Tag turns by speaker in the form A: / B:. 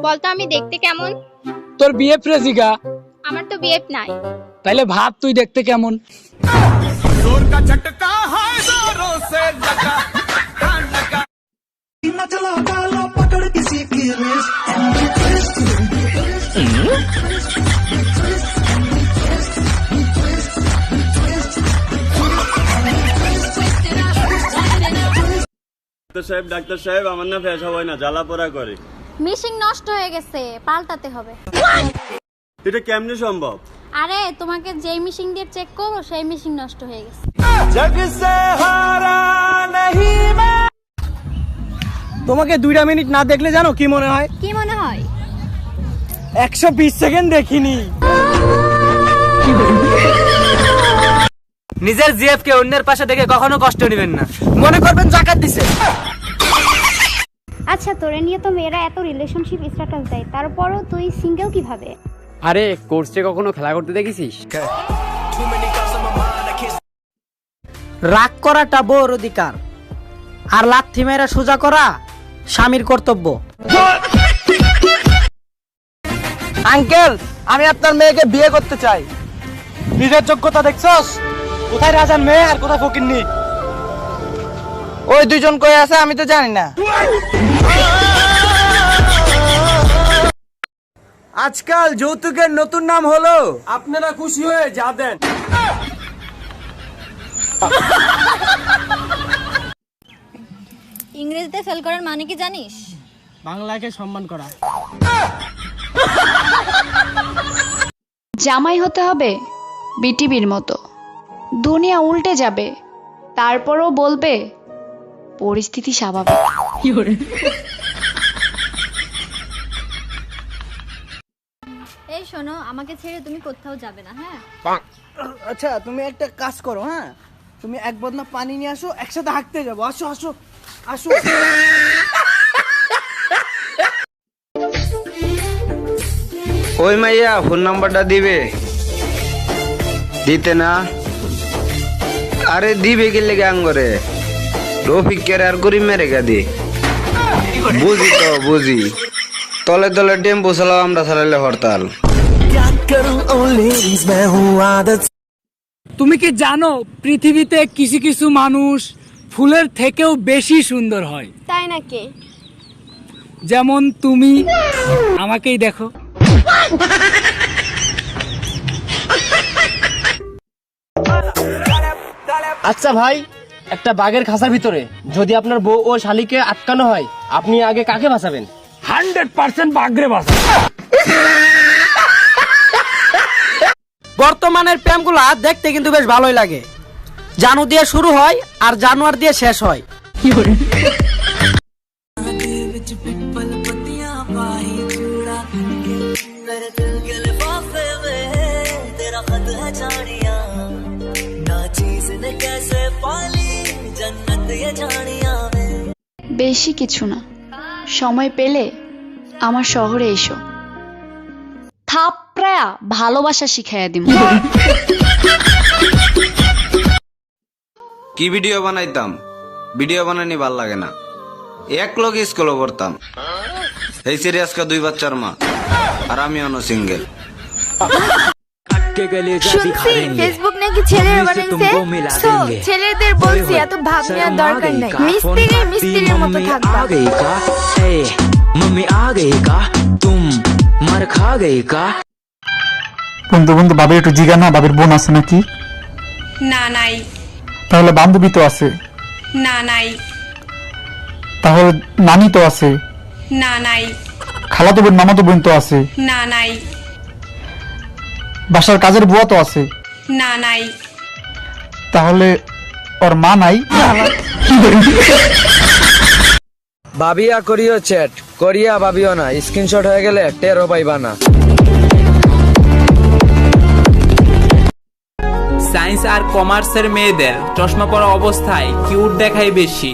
A: বলতো আমি দেখতে কেমন?
B: তোর বিএফ রে জিগা।
A: আমার তো বিএফ নাই।
B: তাইলে ভাব তুই দেখতে কেমন।
C: जोर का झटका है जोरों से लगा लगा
D: ना चला डाला पकड़ किसी की रेस
E: ডাক্তার সাহেব আমার না ফ্যাস হয় না, জ্বালা পোড়া করে।
F: মিশিং নষ্ট হয়ে গেছে, পাল্টাতে হবে।
E: এটা কেমনে সম্ভব?
F: আরে তোমাকে যেই মিশিং দিয়ে চেক করো সেই মিশিং নষ্ট হয়ে গেছে।
C: जग से हारा नहीं मैं।
B: তোমাকে 2 মিনিট না দেখলে জানো কি মনে হয়?
F: কি মনে হয়?
B: 120 সেকেন্ড দেখিনি। নিজের জিএফ কে অন্যের পাশে দেখে কখনো কষ্ট নেবেন না, মনে করবেন জাকাত দিছে।
F: আচ্ছা, তোরে নিয়ে তো মেয়েরা এত রিলেশনশিপ স্ট্যাটাস দেয়, তারপরও তুই সিঙ্গেল কিভাবে?
G: আরে কোর্সে কখনো খেলা করতে দেখেছিস?
B: রাগ করাটা বউর অধিকার, আর লাথি মেরা সোজা করা স্বামীর কর্তব্য। আঙ্কেল, আমি আপনার মেয়েকে বিয়ে করতে চাই। নিজের যোগ্যতা দেখছস? কোথায় রাজার মেয়ে আর কোথায় ফকিন্নি? ওই দুইজন কই আছে আমি তো জানি না। আজকাল যৌতুকের নতুন নাম হলো আপনারা খুশি হয়ে যা দেন।
F: ইংরেজিতে ফেল করার মানে কি জানিস?
B: বাংলাকে সম্মান করা।
H: জামাই হতে হবে বিটিভির মতো, দুনিয়া উল্টে যাবে তারপরও বলবে পরিস্থিতি স্বাভাবিক।
F: এই শোনো, আমাকে ছেড়ে তুমি কোথাও যাবে না, হ্যাঁ?
B: আচ্ছা, তুমি একটা কাজ করো, হ্যাঁ, তুমি এক বদনা পানি নিয়ে আসো, একসাথে হাঁটতে যাবো। আসো আসো আসো।
I: ওই মাইয়া ফোন নাম্বারটা দিবে? দিতে না? আরে দিবে কি লেগে আঙ্গরে রফিক কের আর করি মেরে গাদি। বুঝি তো বুঝি, তলে তলে টেম্পো চালাও, আমরা চালাইলে হরতাল।
B: তুমি কি জানো পৃথিবীতে কিছু কিছু মানুষ ফুলের থেকেও বেশি সুন্দর হয়?
F: তাই নাকি?
B: যেমন তুমি, আমাকেই দেখো।
G: আচ্ছা ভাই, একটা বাঘের খাঁচার ভিতরে যদি আপনার বউ ও শালিকে আটকানো হয়, আপনি আগে কাকে বাঁচাবেন?
B: 100% বাগরে বাসা। বর্তমানের প্রেমগুলা দেখতে কিন্তু বেশ ভালোই লাগে। জানু দিয়ে শুরু হয় আর জানুয়ার দিয়ে শেষ হয়।
H: বেশি কিছু না, সময় পেলে আমার শহরে এসো, থাপড়া ভালোবাসা শিখাইয়া দিব।
I: কি ভিডিও বানাইতাম? ভিডিও বানানি ভাল লাগে না, এক লোক স্কুলে পড়তাম। এই সিরিয়াসকা 2 বাচ্চার মা, আর আমি অন্য সিঙ্গেল।
A: শুনছি ফেসবুক নাকি ছেলেরা বানাইছে। তো ছেলেদের বলছি এত ভাব নেওয়ার দরকার নাই, মিস্ত্রির মতো থাকবা।
J: বন্ধু বন্ধু বাবির একটু জিগা না, বাবির বোন আছে নাকি?
A: না নাই।
J: তাহলে বান্ধবী তো আছে?
A: না নাই।
J: তাহলে নানি তো আছে?
A: না নাই।
J: খালাতো বোন মামাতো বোন তো আছে?
A: না নাই।
J: বাসার কাজের বুয়া তো আছে?
A: না নাই।
J: তাহলে ওর মা নাই?
G: ভাবিয়া করিও চ্যাট, করিয়া ভাবিও না, স্ক্রিনশট হয়ে গেলে টেরও পাইবা না।
K: সায়েন্স আর কমার্সের মেয়েদের চশমা পরা অবস্থায় কিউট দেখায় বেশি।